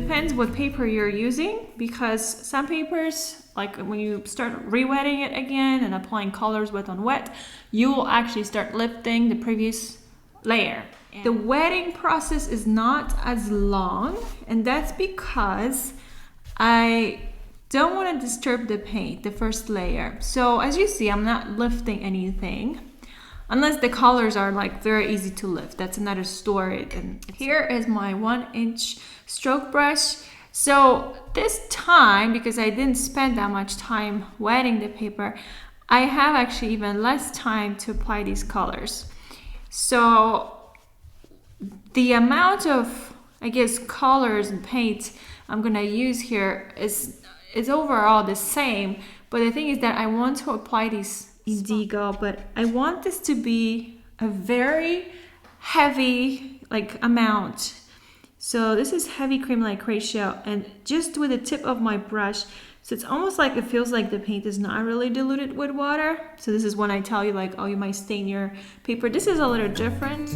depends what paper you're using, because some papers, like when you start re-wetting it again and applying colors wet on wet, you will actually start lifting the previous layer. The wetting process is not as long, and that's because I don't want to disturb the paint, the first layer. So as you see, I'm not lifting anything. Unless the colors are like very easy to lift, that's another story. And here is my 1-inch stroke brush. So this time, because I didn't spend that much time wetting the paper, I have actually even less time to apply these colors. So the amount of, I guess, colors and paint I'm gonna use here is overall the same, but the thing is that I want to apply these indigo, but I want this to be a very heavy amount. So this is heavy cream-like ratio, and just with the tip of my brush, so it's almost like it feels like the paint is not really diluted with water. So this is when I tell you like, oh, you might stain your paper. This is a little different.